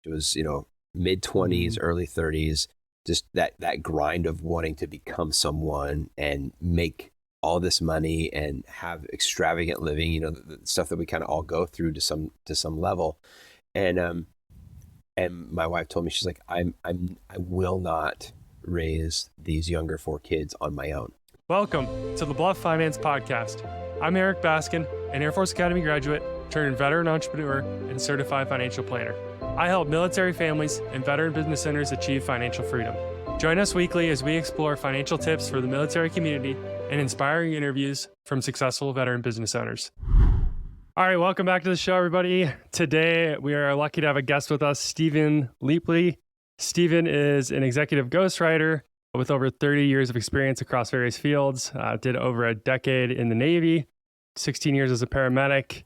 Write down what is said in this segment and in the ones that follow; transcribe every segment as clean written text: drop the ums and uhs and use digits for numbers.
It was, mid 20s, early 30s, just that grind of wanting to become someone and make all this money and have extravagant living, the stuff that we kind of all go through to some level. And my wife told me, she's like, I will not raise these younger 4 kids on my own. Welcome to the BLUF Finance Podcast. I'm Erik Baskin, an Air Force Academy graduate, turned veteran entrepreneur and certified financial planner. I help military families and veteran business owners achieve financial freedom. Join us weekly as we explore financial tips for the military community and inspiring interviews from successful veteran business owners. All right, welcome back to the show, everybody. Today, we are lucky to have a guest with us, Steven Leapley. Steven is an executive ghostwriter with over 30 years of experience across various fields, did over a decade in the Navy, 16 years as a paramedic,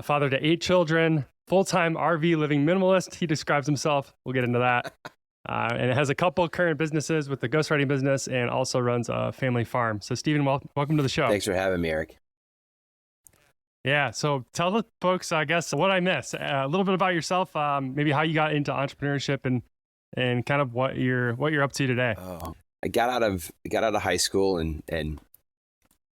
father to 8 children, full-time RV living minimalist. He describes himself. We'll get into that. And has a couple current businesses with the ghostwriting business and also runs a family farm. So Steven, welcome to the show. Thanks for having me, Erik. Yeah. So tell the folks, I guess, what I missed, a little bit about yourself, maybe how you got into entrepreneurship and kind of what you're up to today. Oh, I got out of high school and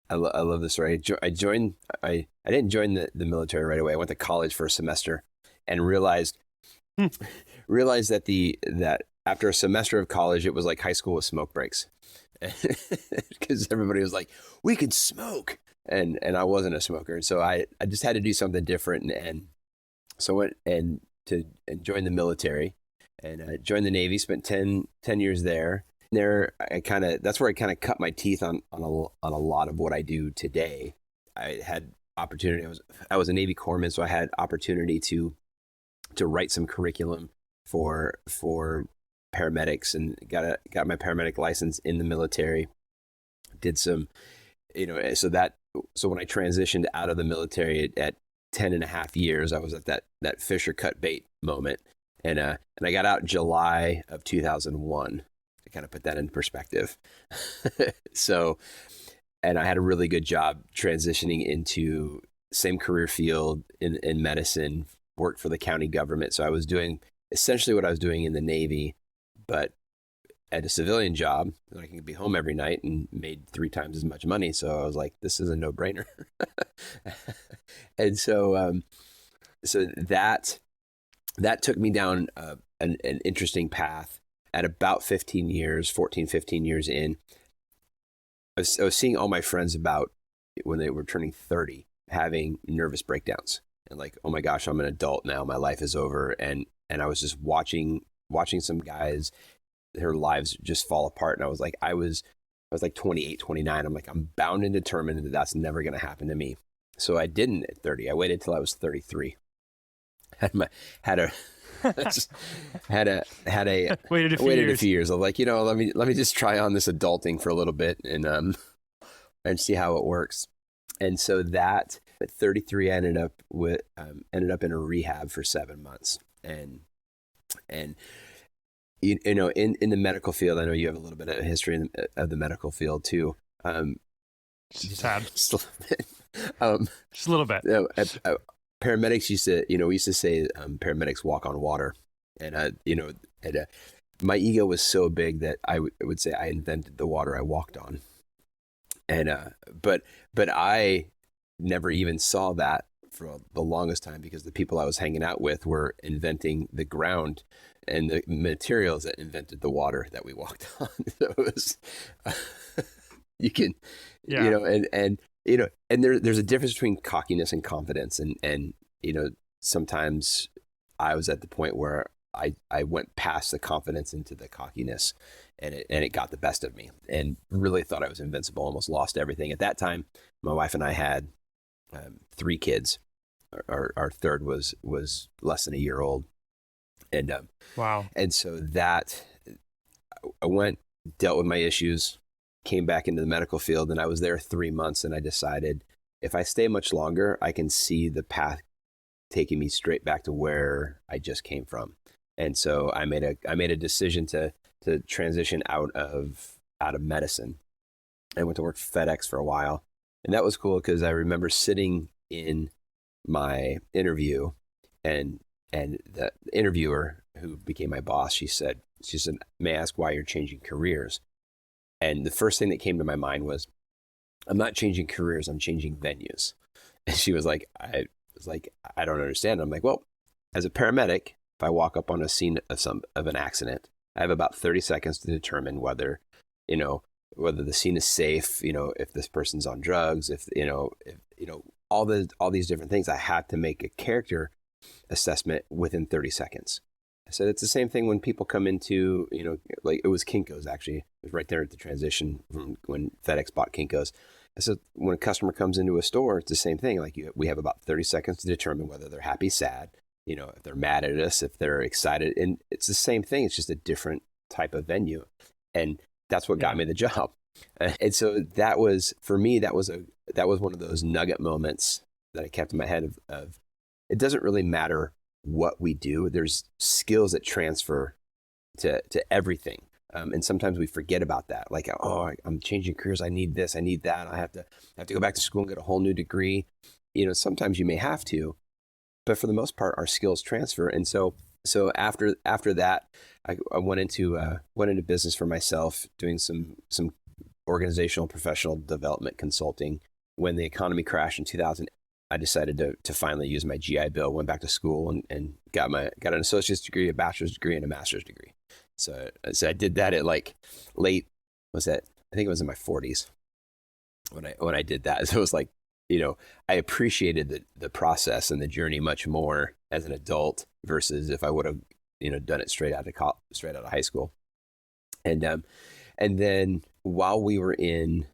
I love this story. I didn't join the military right away. I went to college for a semester and realized that after a semester of college, it was like high school with smoke breaks, because everybody was like, we could smoke. And I wasn't a smoker. So I just had to do something different. And so I went and joined the military and joined the Navy, spent 10 years there. There, that's where I kind of cut my teeth on a lot of what I do today. I had opportunity. I was a Navy corpsman, so I had opportunity to write some curriculum for paramedics and got my paramedic license in the military. Did some, so when I transitioned out of the military at 10 and a half years, I was at that Fisher cut bait moment. And I got out July of 2001. To kind of put that in perspective. So, and I had a really good job transitioning into same career field in medicine, worked for the county government. So I was doing essentially what I was doing in the Navy, but at a civilian job, and I can be home every night and made 3 times as much money. So I was like, this is a no-brainer. And so that took me down an interesting path. At about 15 years in, I was seeing all my friends about when they were turning 30, having nervous breakdowns and like, oh my gosh, I'm an adult now. My life is over. And I was just watching some guys, their lives just fall apart. And I was like, I was like 28, 29. I'm like, I'm bound and determined that that's never going to happen to me. So I didn't at 30. I waited till I was 33. Waited a few years. I'm like, let me just try on this adulting for a little bit and see how it works. And so that at 33, I ended up in a rehab for 7 months. And in the medical field, I know you have a little bit of history of the medical field too. Just a little bit. Paramedics used to say paramedics walk on water. And, my ego was so big that I would say I invented the water I walked on. And, but I never even saw that for the longest time because the people I was hanging out with were inventing the ground and the materials that invented the water that we walked on. So it was, and there's a difference between cockiness and confidence. And sometimes I was at the point where I went past the confidence into the cockiness and it got the best of me and really thought I was invincible, almost lost everything. At that time, my wife and I had 3 kids. Our third was less than a year old. And wow. And so that I dealt with my issues, came back into the medical field, and I was there 3 months. And I decided if I stay much longer, I can see the path taking me straight back to where I just came from. And so I made a decision to transition out of medicine. I went to work for FedEx for a while, and that was cool because I remember sitting in my interview, and the interviewer, who became my boss, she said, may I ask why you're changing careers? And the first thing that came to my mind was, I'm not changing careers, I'm changing venues. And she was like, I don't understand. I'm like, well, as a paramedic, if I walk up on a scene of an accident, I have about 30 seconds to determine whether the scene is safe, if this person's on drugs, if all these different things. I had to make a character assessment within 30 seconds. I said, it's the same thing when people come into, like it was Kinko's actually. It was right there at the transition from when FedEx bought Kinko's. I said, when a customer comes into a store, it's the same thing. Like we have about 30 seconds to determine whether they're happy, sad, if they're mad at us, if they're excited. And it's the same thing. It's just a different type of venue. And that's what got me the job. And so that was, for me, that was one of those nugget moments that I kept in my head of it doesn't really matter what we do. There's skills that transfer to everything. And sometimes we forget about that. Like, I'm changing careers. I need this. I need that. I have to go back to school and get a whole new degree. Sometimes you may have to, but for the most part, our skills transfer. And so after that, I went into business for myself, doing some organizational professional development consulting. When the economy crashed in 2000, I decided to finally use my GI Bill, went back to school and got an associate's degree, a bachelor's degree, and a master's degree. So I did that at like late, I think it was in my 40s when I did that. So it was like, I appreciated the process and the journey much more as an adult versus if I would have, done it straight out of high school. And then while we were in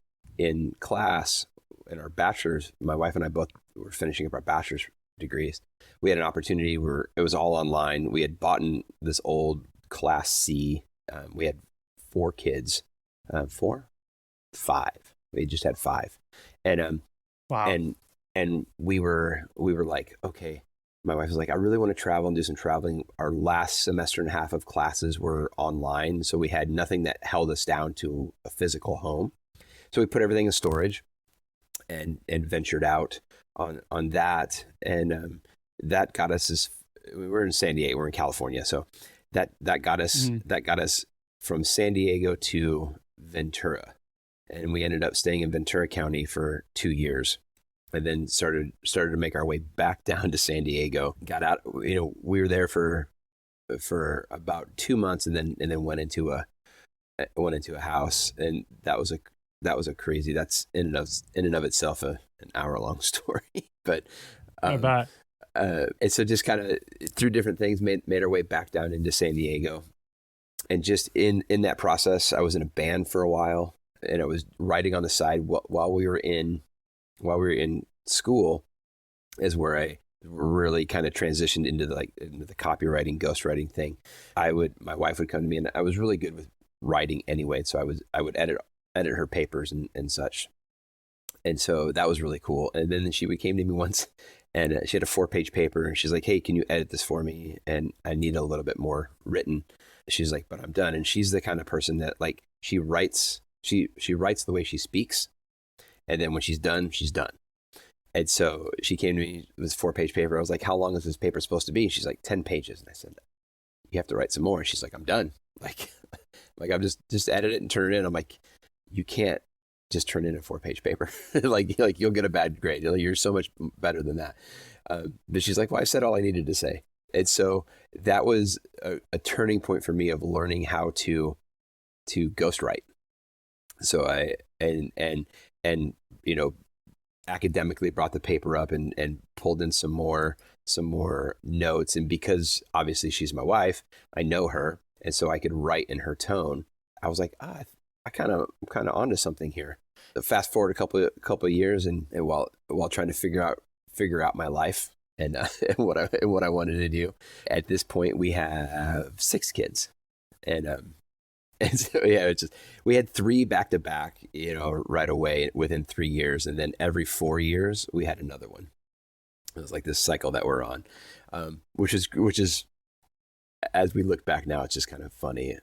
class in our bachelor's, my wife and I both were finishing up our bachelor's degrees. We had an opportunity where it was all online. We had bought this old Class C. We had 4 kids, 5. We just had 5, and wow. And we were like, okay. My wife was like, I really want to travel and do some traveling. Our last semester and a half of classes were online, so we had nothing that held us down to a physical home. So we put everything in storage and ventured out on that, and that got us we were in San Diego. We're in California, so that got us from San Diego to Ventura, and we ended up staying in Ventura County for 2 years. And then started to make our way back down to San Diego. Got out, we were there for about 2 months, and then went into a house, and that was a crazy. That's in and of itself an hour-long story. But I bet. And so just kind of through different things made our way back down into San Diego, and just in that process, I was in a band for a while, and I was writing on the side while we were in school, is where I really kind of transitioned into the copywriting, ghostwriting thing. My wife would come to me, and I was really good with writing anyway. So I would edit her papers and such. And so that was really cool. And then she came to me once, and she had a 4-page paper, and she's like, hey, can you edit this for me? And I need a little bit more written. She's like, but I'm done. And she's the kind of person that she writes the way she speaks. And then when she's done, she's done. And so she came to me with this 4-page paper. I was like, how long is this paper supposed to be? And she's like, 10 pages. And I said, you have to write some more. And she's like, I'm done. Like I'm just edit it and turn it in. I'm like, you can't just turn in a 4-page paper. like you'll get a bad grade. You're so much better than that. But she's like, well, I said all I needed to say. And so that was a turning point for me of learning how to ghostwrite. So I academically brought the paper up and pulled in some more notes. And because obviously she's my wife, I know her, and so I could write in her tone. I was like, I'm kind of onto something here. Fast forward a couple of years, and while trying to figure out my life and what I wanted to do. At this point, we have 6 kids, and so we had 3 back to back, right away within 3 years, and then every 4 years we had another one. It was like this cycle that we're on, which is, as we look back now, it's just kind of funny,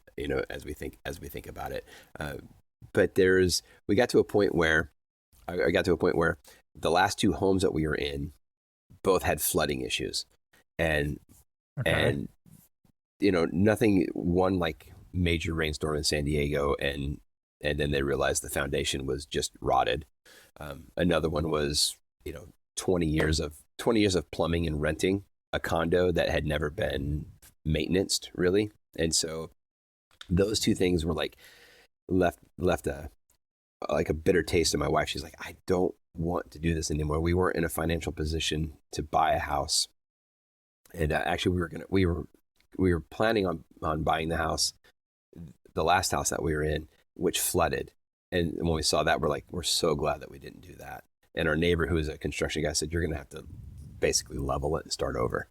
as we think about it. But I got to a point where the last 2 homes that we were in both had flooding issues, and nothing, one like major rainstorm in San Diego, and then they realized the foundation was just rotted. Another one was, 20 years of plumbing and renting a condo that had never been maintained really. And so those two things were like left a bitter taste in my wife. She's like, I don't want to do this anymore. We weren't in a financial position to buy a house. And actually we were planning on buying the house, the last house that we were in, which flooded. And when we saw that, we're so glad that we didn't do that. And our neighbor, who was a construction guy, said, you're going to have to basically level it and start over.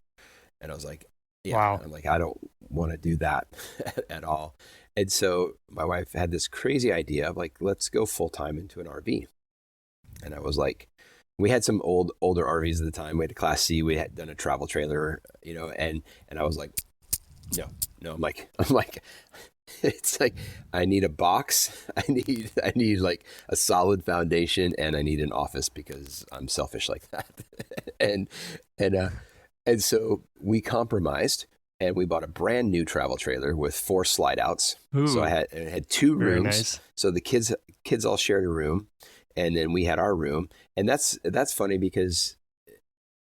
And I was like, yeah. Wow. I'm like, I don't want to do that at all. And so my wife had this crazy idea of like, let's go full time into an RV. And I was like, we had some older RVs at the time. We had a Class C. We had done a travel trailer, and I was like, no. I'm like, it's like, I need a box. I need like a solid foundation, and I need an office because I'm selfish like that. and so we compromised, and we bought a brand new travel trailer with 4 slide outs. Ooh, so it had 2 rooms. Very nice. So the kids all shared a room, and then we had our room. And that's funny because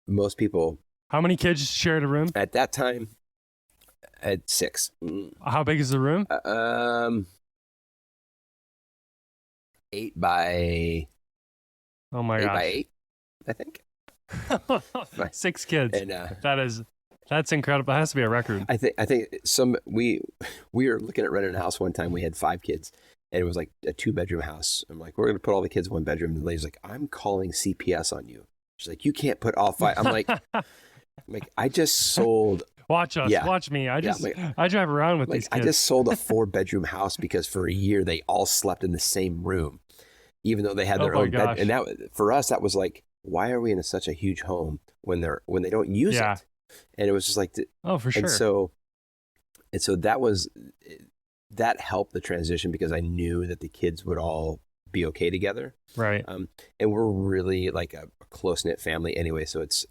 most people. How many kids shared a room? At that time, at 6. How big is the room? 8 by. Oh my gosh. 8 by 8, I think. 6 kids. And that's incredible. That has to be a record. I think we were looking at renting a house one time. We had 5 kids, and it was like a 2-bedroom house. I'm like, we're going to put all the kids in 1 bedroom. And the lady's like, I'm calling CPS on you. She's like, you can't put all 5. I'm like, I just sold. Watch us. Yeah. Watch me. I drive around with these kids. I just sold a 4-bedroom house because for a year they all slept in the same room, even though they had their own bed. And that, for us, that was like, why are we in such a huge home when they don't use it? And it was just like, for sure. And so that helped the transition because I knew that the kids would all be okay together. Right. And we're really like a close knit family anyway. So it's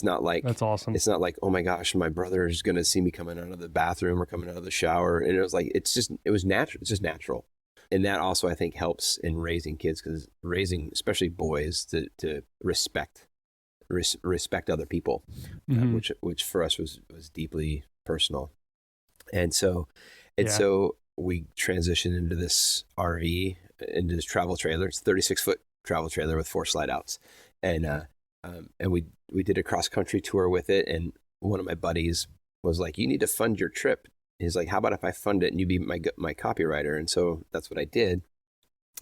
not like, that's awesome. It's not like, oh my gosh, my brother is going to see me coming out of the bathroom or coming out of the shower. And it was like, it was natural. It's just natural. And that also, I think, helps in raising kids, because raising, especially boys, to respect other people, mm-hmm. Which for us was deeply personal. And so we transitioned into this RV, into this travel trailer. It's a 36-foot travel trailer with 4 slide outs. And we did a cross country tour with it. And one of my buddies was like, you need to fund your trip. He's like, how about if I fund it and you be my copywriter? And so that's what I did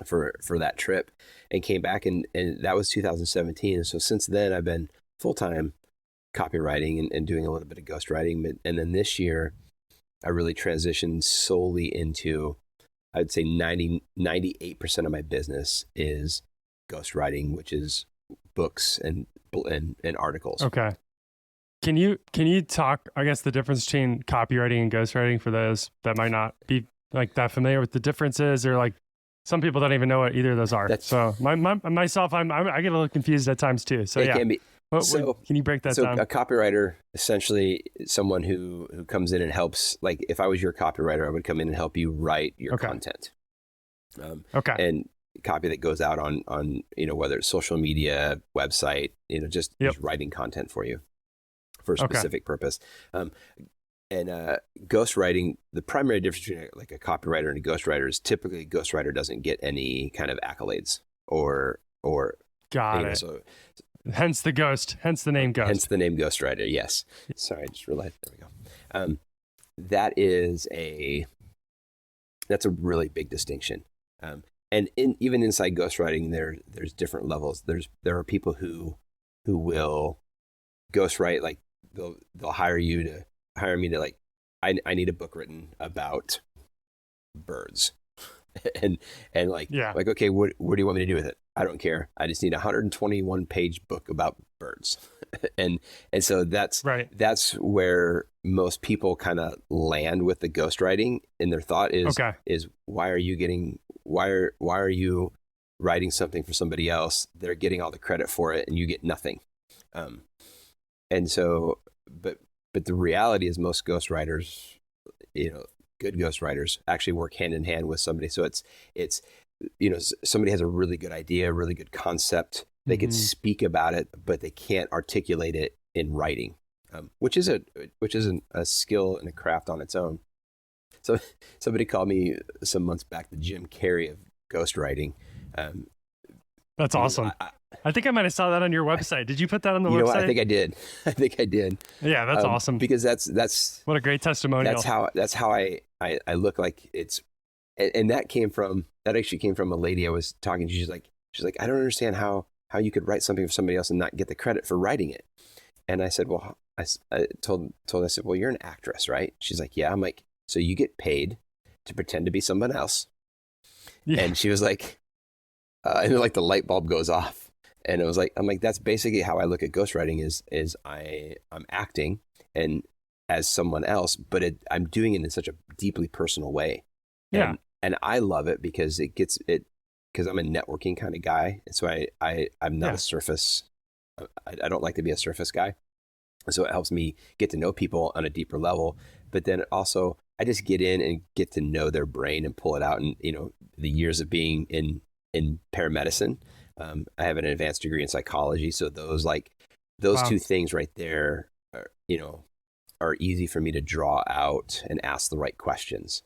for that trip, and came back, and that was 2017. And so since then I've been full-time copywriting and doing a little bit of ghostwriting. And then this year I really transitioned solely into, I'd say 98% of my business is ghostwriting, which is books and articles. Okay. Can you talk, I guess, the difference between copywriting and ghostwriting for those that might not be like that familiar with the differences, or like some people don't even know what either of those are. So myself, I get a little confused at times too. So can be. Can you break that down? So a copywriter, essentially someone who comes in and helps, like if I was your copywriter, I would come in and help you write your content. And copy that goes out on whether it's social media, website, just writing content for you for a specific purpose. And ghostwriting, the primary difference between like a copywriter and a ghostwriter is typically a ghostwriter doesn't get any kind of accolades or got it. So, hence the name Ghost. Hence the name ghostwriter. Yes. Sorry, I just realized. There we go. That's a really big distinction. And even inside ghostwriting, there's different levels. There are people who will ghostwrite, like they'll hire me to like, I need a book written about birds. and like, okay, what do you want me to do with it? I don't care. I just need a 121-page book about birds. and so that's where most people kind of land with the ghostwriting, and their thought is why are you writing something for somebody else? They're getting all the credit for it and you get nothing. And so, but But the reality is most ghostwriters, good ghostwriters actually work hand in hand with somebody. So it's somebody has a really good idea, a really good concept. They could speak about it, but they can't articulate it in writing, which is a skill and a craft on its own. So somebody called me some months back the Jim Carrey of ghostwriting. That's awesome. I think I might have saw that on your website. Did you put that on the website? I think I did. Yeah, that's awesome. Because that's what a great testimonial. That's how I look like it's, and that actually came from a lady I was talking to. She's like, I don't understand how you could write something for somebody else and not get the credit for writing it. And I said, well, I told I said, well, you're an actress, right? She's like, yeah. I'm like, so you get paid to pretend to be someone else. Yeah. And she was like, and then like the light bulb goes off. And it was like, I'm like, that's basically how I look at ghostwriting is I'm acting and as someone else, but I'm doing it in such a deeply personal way. Yeah. And I love it because because I'm a networking kind of guy. And so I'm not a surface. I don't like to be a surface guy. So it helps me get to know people on a deeper level. But then also I just get in and get to know their brain and pull it out. And, the years of being in paramedicine, I have an advanced degree in psychology. So those two things right there are easy for me to draw out and ask the right questions.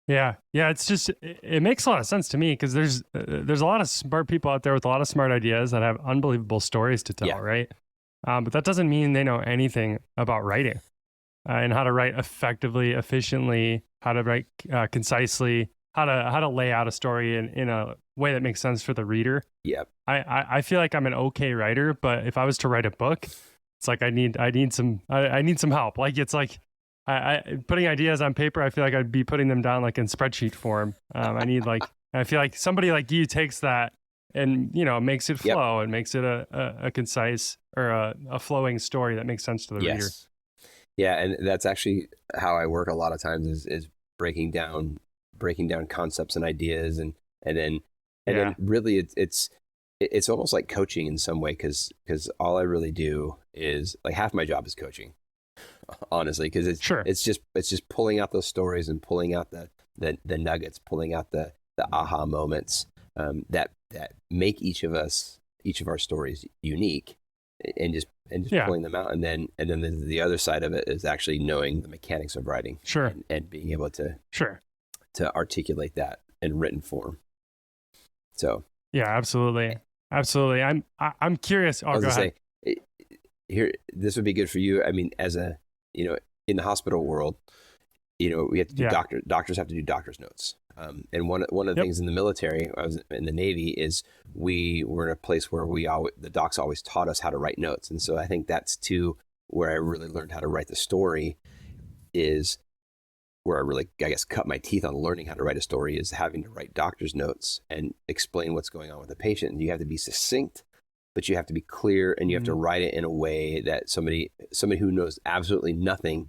Yeah. It's just, it makes a lot of sense to me because there's a lot of smart people out there with a lot of smart ideas that have unbelievable stories to tell, right? But that doesn't mean they know anything about writing and how to write effectively, efficiently, how to write concisely, how to lay out a story in a way that makes sense for the reader. Yeah. I feel like I'm an okay writer, but if I was to write a book, it's like I need some help. Like it's like I putting ideas on paper, I feel like I'd be putting them down like in spreadsheet form. I feel like somebody like you takes that and makes it flow and makes it a concise or a flowing story that makes sense to the reader. Yeah, and that's actually how I work a lot of times is breaking down concepts and ideas and then really it's almost like coaching in some way because all I really do is like half my job is coaching, honestly, because it's just pulling out those stories and pulling out the nuggets, pulling out the aha moments that make each of our stories unique, and just pulling them out, and then the other side of it is actually knowing the mechanics of writing, and being able to articulate that in written form. So yeah, absolutely. I'm curious. I was gonna say, here, this would be good for you. I mean, as a in the hospital world, we have to do doctors have to do doctor's notes. And one of the things in the military, I was in the Navy, is we were in a place where the docs always taught us how to write notes. And so I think that's too where I really learned how to write the story, is where I really, I guess, cut my teeth on learning how to write a story, is having to write doctor's notes and explain what's going on with the patient. And you have to be succinct, but you have to be clear, and you have to write it in a way that somebody who knows absolutely nothing,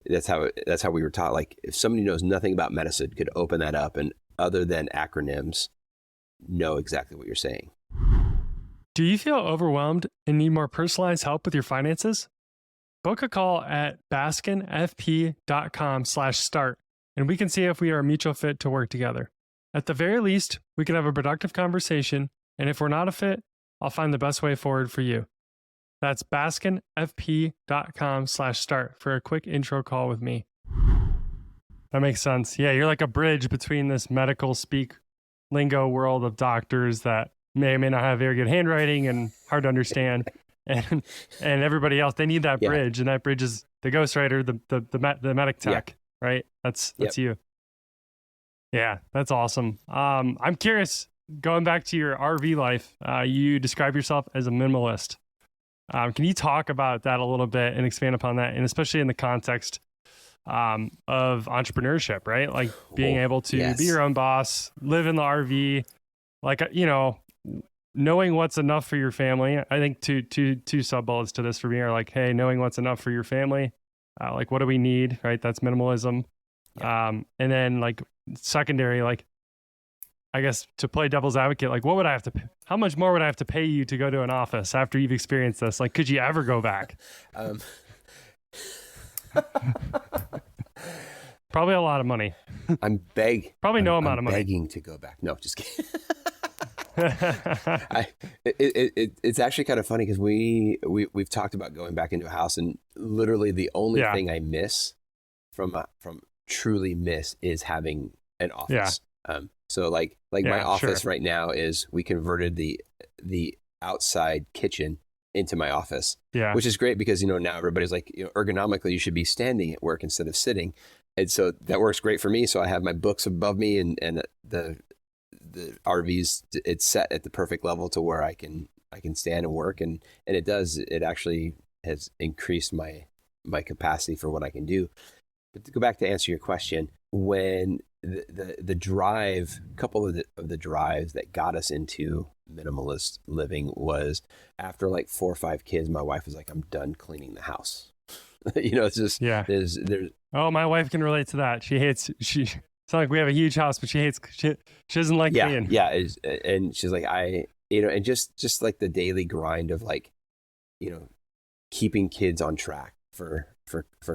that's how we were taught. Like if somebody knows nothing about medicine could open that up and other than acronyms know exactly what you're saying. Do you feel overwhelmed and need more personalized help with your finances? Book a call at baskinfp.com/start, and we can see if we are a mutual fit to work together. At the very least, we can have a productive conversation, and if we're not a fit, I'll find the best way forward for you. That's baskinfp.com/start for a quick intro call with me. That makes sense. Yeah, you're like a bridge between this medical speak lingo world of doctors that may or may not have very good handwriting and hard to understand, and everybody else. They need that bridge, and that bridge is the ghostwriter, the medic tech, right? That's you. Yeah, that's awesome. I'm curious, going back to your RV life, you describe yourself as a minimalist. Can you talk about that a little bit and expand upon that, and especially in the context of entrepreneurship, right? Like being able to be your own boss, live in the RV, like, knowing what's enough for your family. I think two sub bullets to this for me are like, hey, knowing what's enough for your family, like what do we need, right? That's minimalism. And then like secondary, like, I guess to play devil's advocate, like what would I have to pay? How much more would I have to pay you to go to an office after you've experienced this? Like, could you ever go back? Probably a lot of money. Probably no amount of money. Begging to go back. No, just kidding. It's actually kind of funny because we've talked about going back into a house, and literally the only thing I miss from truly miss is having an office. So like my office right now is, we converted the outside kitchen into my office, which is great because, now everybody's like, ergonomically you should be standing at work instead of sitting. And so that works great for me. So I have my books above me, and the RVs, it's set at the perfect level to where I can stand and work. And it actually has increased my capacity for what I can do. But to go back to answer your question, when the drive, a couple of the drives that got us into minimalist living was after like 4 or 5 kids, my wife was like, I'm done cleaning the house. It's just, there's. Oh, my wife can relate to that. It's not like we have a huge house, but she doesn't like cleaning. Yeah. And she's like, and just like the daily grind of like, keeping kids on track for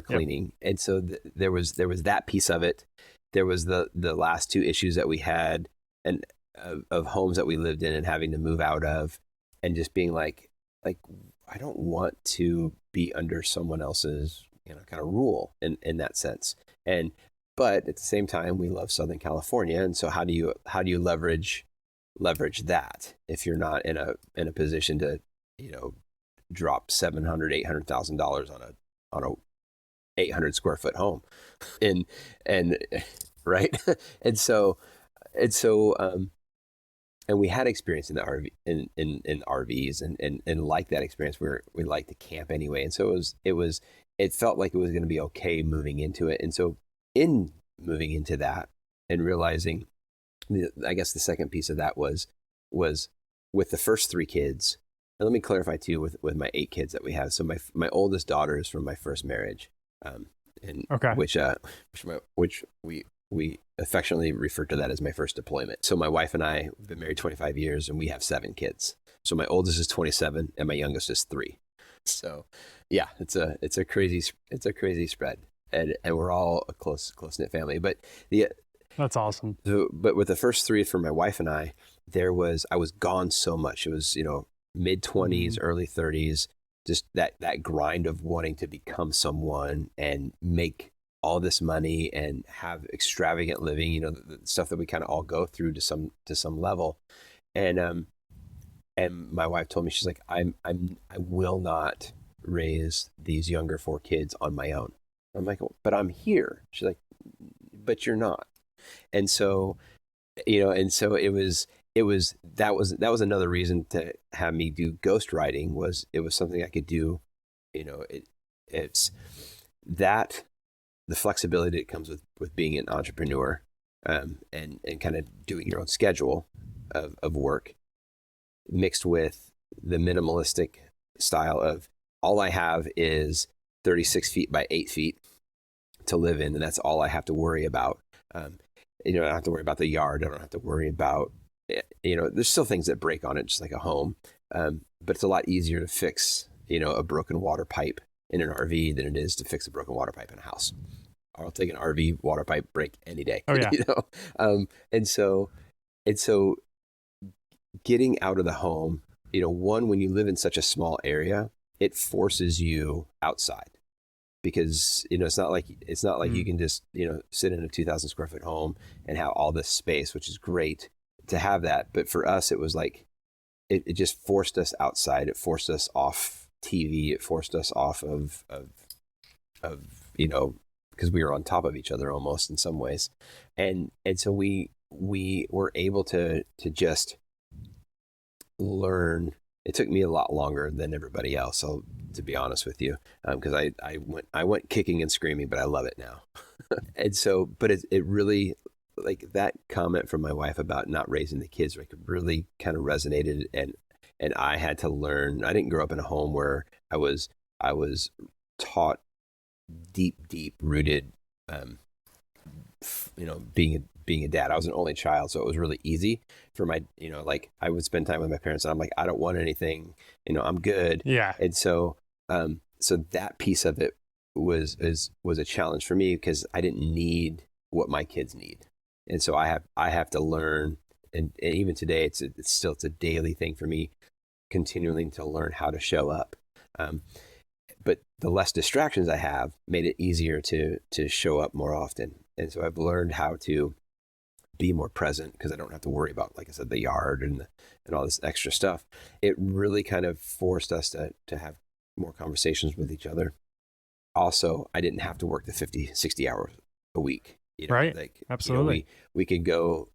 cleaning. Yep. And so there was that piece of it. There was the last 2 issues that we had, and of homes that we lived in and having to move out of, and just being like I don't want to be under someone else's kind of rule in that sense. But at the same time, we love Southern California, and so how do you leverage that if you're not in a position to drop $700,000-$800,000 on a 800 square foot home, and right, and we had experience in the RV in RVs and like that experience where we like to camp anyway, and so it felt like it was going to be okay moving into it, and so in moving into that and realizing, I guess the second piece of that was with the first 3 kids. And let me clarify too with my 8 kids that we have. So my oldest daughter is from my first marriage, which we affectionately refer to that as my first deployment. So my wife and I have been married 25 years, and we have 7 kids. So my oldest is 27 and my youngest is 3. So yeah, it's a crazy spread, and we're all a close knit family. But that's awesome. But with the first 3 for my wife and I was gone so much. It was, mid 20s, early 30s, just that grind of wanting to become someone and make all this money and have extravagant living, the stuff that we kind of all go through to some level. And my wife told me, she's like, I will not raise these younger 4 kids on my own. I'm like, but I'm here. She's like, but you're not. And so, that was another reason to have me do ghostwriting. It was something I could do. It's that the flexibility that comes with being an entrepreneur, and kind of doing your own schedule of work, mixed with the minimalistic style of all I have is 36 feet by 8 feet to live in, and that's all I have to worry about. I don't have to worry about the yard. I don't have to worry about, there's still things that break on it, just like a home. But it's a lot easier to fix, a broken water pipe in an RV than it is to fix a broken water pipe in a house. I'll take an RV water pipe break any day. Oh yeah. And so getting out of the home, one, when you live in such a small area, it forces you outside. Because it's not like you can just sit in a 2,000 square foot home and have all this space, which is great to have that. But for us, it was like it just forced us outside. It forced us off TV. It forced us off of because we were on top of each other almost in some ways, and so we were able to just learn. It took me a lot longer than everybody else, to be honest with you, because I went kicking and screaming, but I love it now. And so, but it really, like that comment from my wife about not raising the kids, like really kind of resonated, and I had to learn. I didn't grow up in a home where I was taught deep rooted, being a dad. I was an only child, so it was really easy for my, like I would spend time with my parents, and I'm like, I don't want anything, I'm good. Yeah. And so, so that piece of it was a challenge for me because I didn't need what my kids need. And so I have to learn, and even today it's a daily thing for me, continuing to learn how to show up. But the less distractions I have made it easier to show up more often. And so I've learned how to be more present because I don't have to worry about, like I said, the yard and all this extra stuff. It really kind of forced us to have more conversations with each other. Also, I didn't have to work the 50, 60 hours a week. Right. Like, absolutely. We could go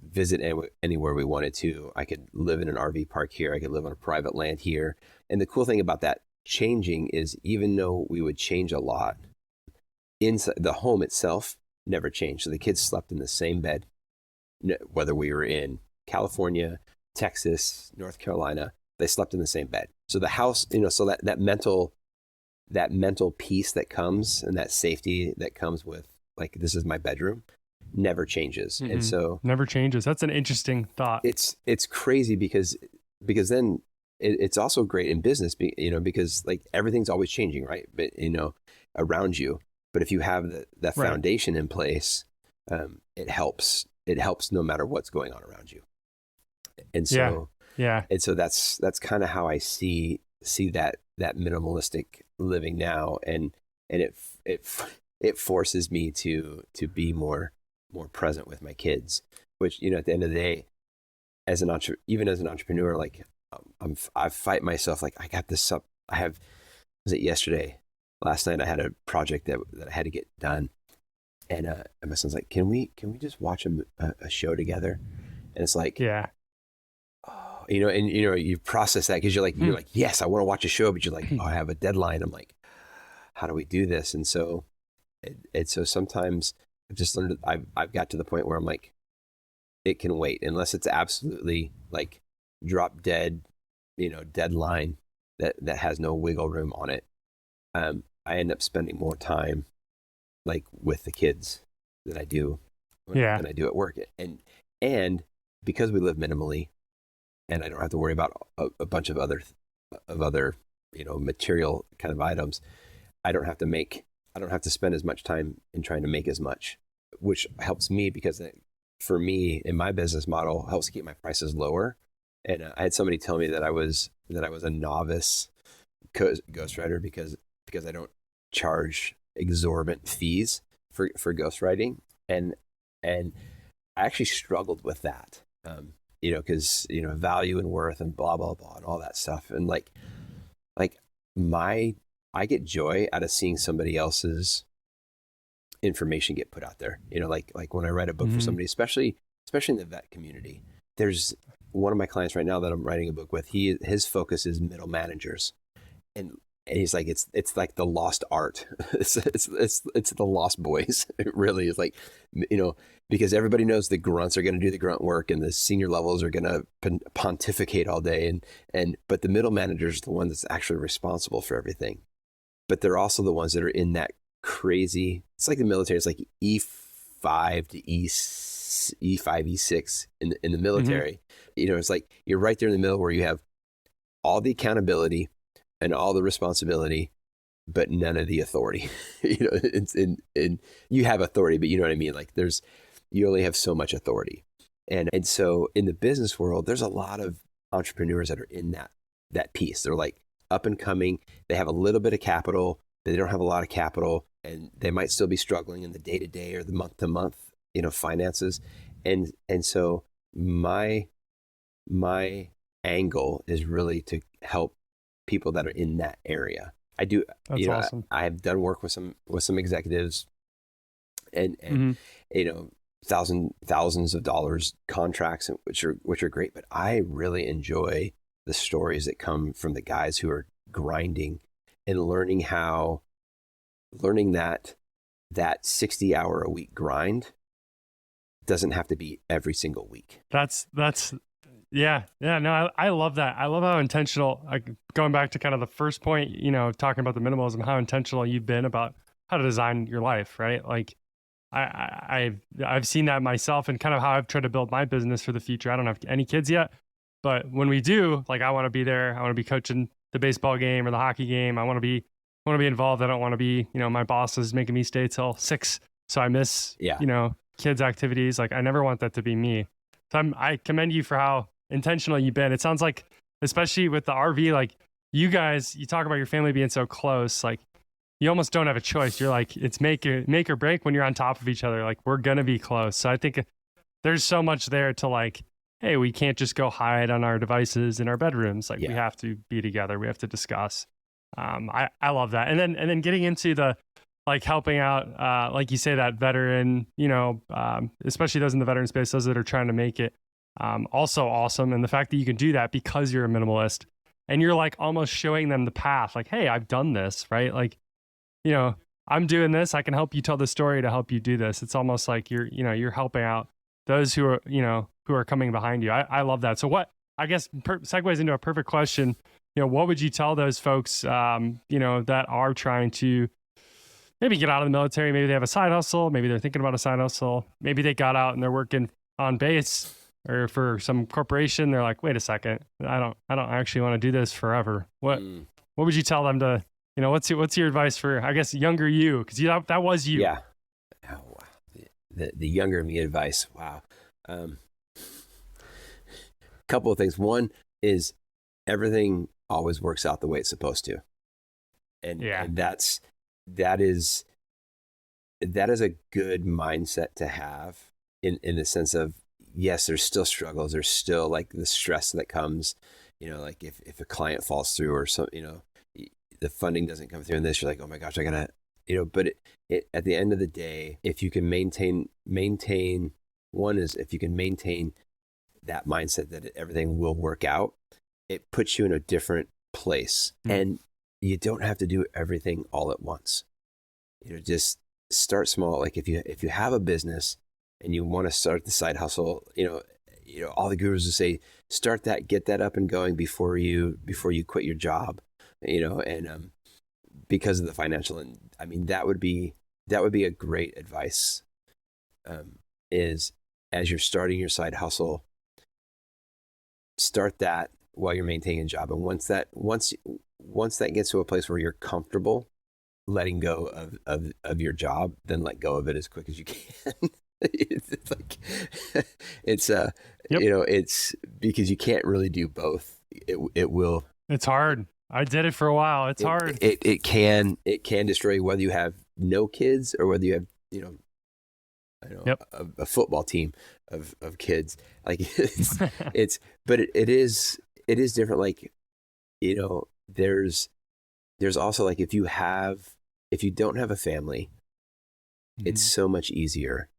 visit anywhere we wanted to. I could live in an RV park here. I could live on a private land here. And the cool thing about that changing is, even though we would change a lot, inside the home itself never changed. So the kids slept in the same bed, whether we were in California, Texas, North Carolina, they slept in the same bed. So the house, so that mental peace that comes, and that safety that comes with, like, this is my bedroom, never changes. Mm-hmm. And so never changes. That's an interesting thought. It's crazy because then it's also great in business, because like everything's always changing, right? But around you. But if you have that foundation in place, it helps. It helps no matter what's going on around you. And so And so that's kind of how I see that minimalistic living now, and it forces me to be more present with my kids, which, at the end of the day, even as an entrepreneur, like I fight myself, like, I got this up. Was it yesterday? Last night I had a project that I had to get done, and my son's like, can we just watch a show together? And it's like, oh, and you process that because you're like, yes, I want to watch a show, but you're like, oh, I have a deadline. I'm like, how do we do this? And so so sometimes I've just learned, I've got to the point where I'm like, it can wait, unless it's absolutely like drop dead, deadline that has no wiggle room on it. I end up spending more time like with the kids than I do than I do at work. And because we live minimally, and I don't have to worry about a bunch of other material kind of items, I don't have to spend as much time in trying to make as much, which helps me, because for me, in my business model, helps keep my prices lower. And I had somebody tell me that I was a novice ghostwriter because I don't charge exorbitant fees for ghostwriting, and I actually struggled with that, because value and worth and blah blah blah and all that stuff, and like I get joy out of seeing somebody else's information get put out there. Like when I write a book for somebody, especially in the vet community. There's one of my clients right now that I'm writing a book with. His focus is middle managers, and he's like, it's like the lost art. It's the lost boys. It really is, like, because everybody knows the grunts are going to do the grunt work, and the senior levels are going to pontificate all day, but the middle manager is the one that's actually responsible for everything. But they're also the ones that are in that crazy. It's like the military. It's like E5 to E5, E6 in the military. It's like you're right there in the middle, where you have all the accountability and all the responsibility, but none of the authority. And you have authority, but you know what I mean? Like, you only have so much authority. And so in the business world, there's a lot of entrepreneurs that are in that piece. They're like up and coming. They have a little bit of capital, but they don't have a lot of capital, and they might still be struggling in the day-to-day or the month-to-month, finances. And so my angle is really to help people that are in that area. I do. That's awesome. I have done work with some executives, and thousands of dollars contracts, which are great. But I really enjoy the stories that come from the guys who are grinding and learning that 60-hour a week grind doesn't have to be every single week. That's no, I love that. I love how intentional, going back to kind of the first point, talking about the minimalism, how intentional you've been about how to design your life, right? Like I've seen that myself, and kind of how I've tried to build my business for the future. I don't have any kids yet, but when we do, like, I want to be there. I want to be coaching the baseball game or the hockey game. I want to want to be involved. I don't want to be, my boss is making me stay till 6. So I miss, kids' activities. Like I never want that to be me. So I commend you for how intentional you've been. It sounds like, especially with the RV, like you guys, you talk about your family being so close, like you almost don't have a choice. You're like, it's make or break when you're on top of each other. Like we're going to be close. So I think there's so much there to like, hey, we can't just go hide on our devices in our bedrooms. Like we have to be together. We have to discuss. I love that. And then getting into the, like helping out, like you say, that veteran, especially those in the veteran space, those that are trying to make it, also awesome. And the fact that you can do that because you're a minimalist and you're like almost showing them the path, like, hey, I've done this, right? Like, I'm doing this. I can help you tell the story to help you do this. It's almost like you're helping out those who are, who are coming behind you. I love that. So what, I guess segues into a perfect question. What would you tell those folks, that are trying to maybe get out of the military? Maybe they have a side hustle. Maybe they're thinking about a side hustle. Maybe they got out and they're working on base or for some corporation. They're like, wait a second, I don't actually want to do this forever. What would you tell them to, what's your advice for, I guess, younger you? Because that was you. Yeah. Oh, wow. The younger me advice. Wow. Couple of things. One is everything always works out the way it's supposed to. And that is a good mindset to have in the sense of, yes, there's still struggles. There's still like the stress that comes, like if a client falls through or so, the funding doesn't come through in this, you're like, oh my gosh, I gotta, but it at the end of the day, if you can maintain that mindset that everything will work out, it puts you in a different place. And you don't have to do everything all at once. Just start small. Like if you have a business and you want to start the side hustle, all the gurus will say, start that, get that up and going before you quit your job, and because of the financial, and I mean, that would be a great advice, is as you're starting your side hustle, start that while you're maintaining a job. And once that gets to a place where you're comfortable letting go of your job, then let go of it as quick as you can. It's like, it's because you can't really do both. It will. It's hard. I did it for a while. It's hard. It can destroy you, whether you have no kids or whether you have, a football team of kids. Like but it is different. Like, there's also like, if you don't have a family, it's so much easier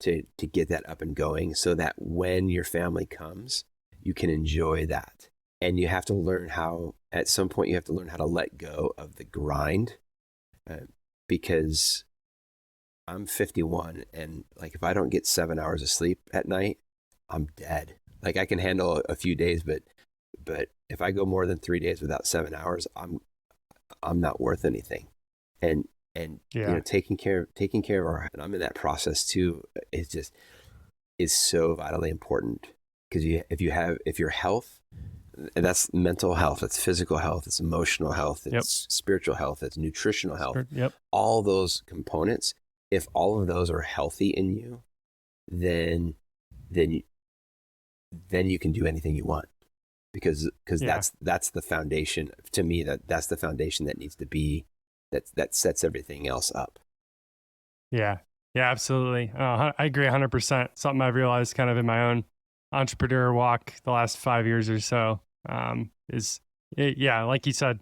to get that up and going so that when your family comes, you can enjoy that. And you have to learn at some point, you have to learn how to let go of the grind, because I'm 51 and like, if I don't get 7 hours of sleep at night, I'm dead. Like I can handle a few days, but if I go more than 3 days without 7 hours, I'm not worth anything. And taking care of our, and I'm in that process too, is so vitally important, because if your health, and that's mental health, it's physical health, it's emotional health, it's spiritual health, it's nutritional health, all those components, if all of those are healthy in you, then you can do anything you want, because that's the foundation to me. That's the foundation that needs to be, that sets everything else up. Yeah, absolutely. I agree 100%. Something I've realized kind of in my own entrepreneur walk the last 5 years or so, like you said,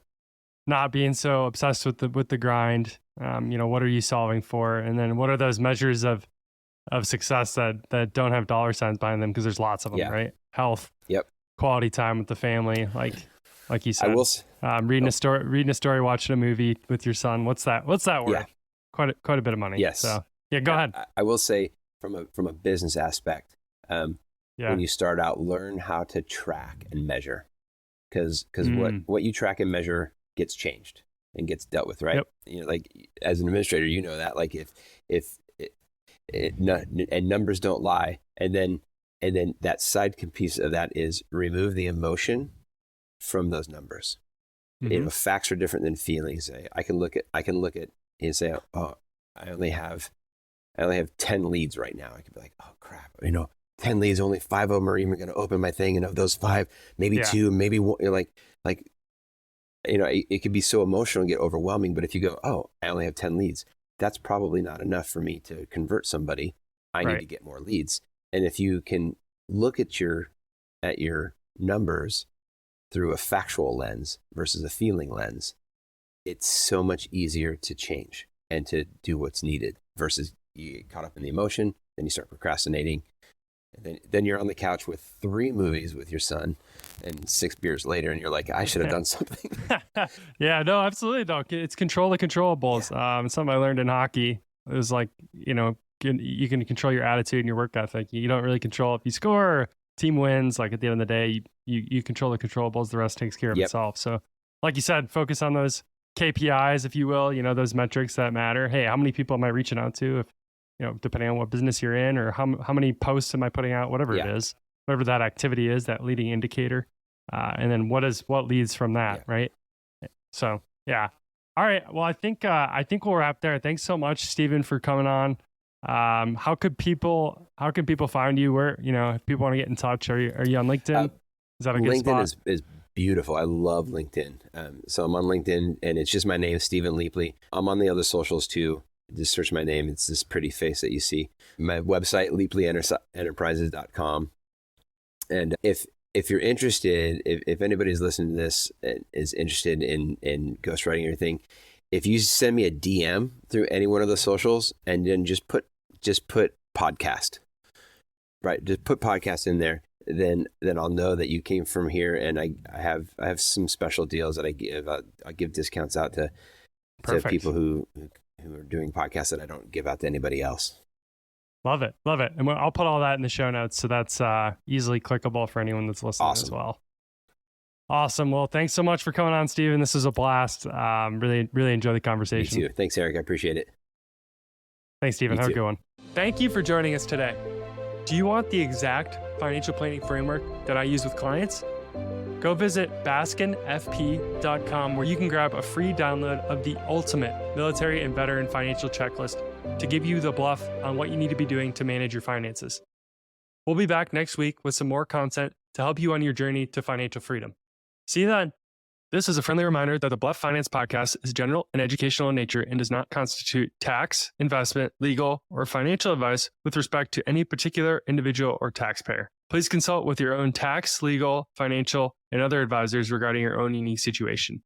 not being so obsessed with the grind. What are you solving for? And then what are those measures of success that don't have dollar signs behind them? Because there's lots of them, right? Health, quality time with the family, like you said. Reading a story, watching a movie with your son. What's that worth? Quite a bit of money. Yes. So go ahead. I will say from a business aspect, when you start out, learn how to track and measure, because what you track and measure gets changed and gets dealt with, right? Like as an administrator, that like if and numbers don't lie, and then that side piece of that is remove the emotion from those numbers. Mm-hmm. Facts are different than feelings. I can look at and say, oh, I only have 10 leads right now. I could be like, oh crap, 10 leads, only 5 of them are even going to open my thing. And of those 5, maybe 2, maybe 1, it could be so emotional and get overwhelming. But if you go, oh, I only have 10 leads, that's probably not enough for me to convert somebody. I need to get more leads. And if you can look at your numbers through a factual lens versus a feeling lens, it's so much easier to change and to do what's needed versus you get caught up in the emotion, then you start procrastinating. And then you're on the couch with 3 movies with your son and 6 beers later, and you're like, I should have done something. Yeah, no, absolutely. No, it's control the controllables. Yeah. Something I learned in hockey. It was like, you can control your attitude and your work ethic. You don't really control if you score or team wins. Like at the end of the day, you control the controllables. The rest takes care of itself. So like you said, focus on those KPIs, if you will, those metrics that matter. Hey, how many people am I reaching out to? If, depending on what business you're in, or how many posts am I putting out, whatever it is, whatever that activity is, that leading indicator. And then what leads from that, right? So, yeah. All right. Well, I think we'll wrap there. Thanks so much, Steven, for coming on. How can people find you? Where, if people want to get in touch, are you on LinkedIn? Is that a good spot? LinkedIn is beautiful. I love LinkedIn. So I'm on LinkedIn, and it's just my name, Steven Leapley. I'm on the other socials too. Just search my name. It's this pretty face that you see. My website, leaplyenterprises.com. And if you're interested, if anybody's listening to this and is interested in ghostwriting or anything, if you send me a DM through any one of the socials and then just put podcast, right? Just put podcast in there. Then I'll know that you came from here, and I have some special deals that I give. I give discounts out to people who are doing podcasts that I don't give out to anybody else. Love it. And I'll put all that in the show notes, so that's easily clickable for anyone that's listening as well. Awesome. Well, thanks so much for coming on, Steven. This was a blast. Really, really enjoy the conversation. Me too. Thanks, Erik. I appreciate it. Thanks, Steven. Have a good one. Thank you for joining us today. Do you want the exact financial planning framework that I use with clients? Go visit baskinfp.com, where you can grab a free download of the ultimate military and veteran financial checklist to give you the BLUF on what you need to be doing to manage your finances. We'll be back next week with some more content to help you on your journey to financial freedom. See you then. This is a friendly reminder that the BLUF Finance Podcast is general and educational in nature and does not constitute tax, investment, legal, or financial advice with respect to any particular individual or taxpayer. Please consult with your own tax, legal, financial, and other advisors regarding your own unique situation.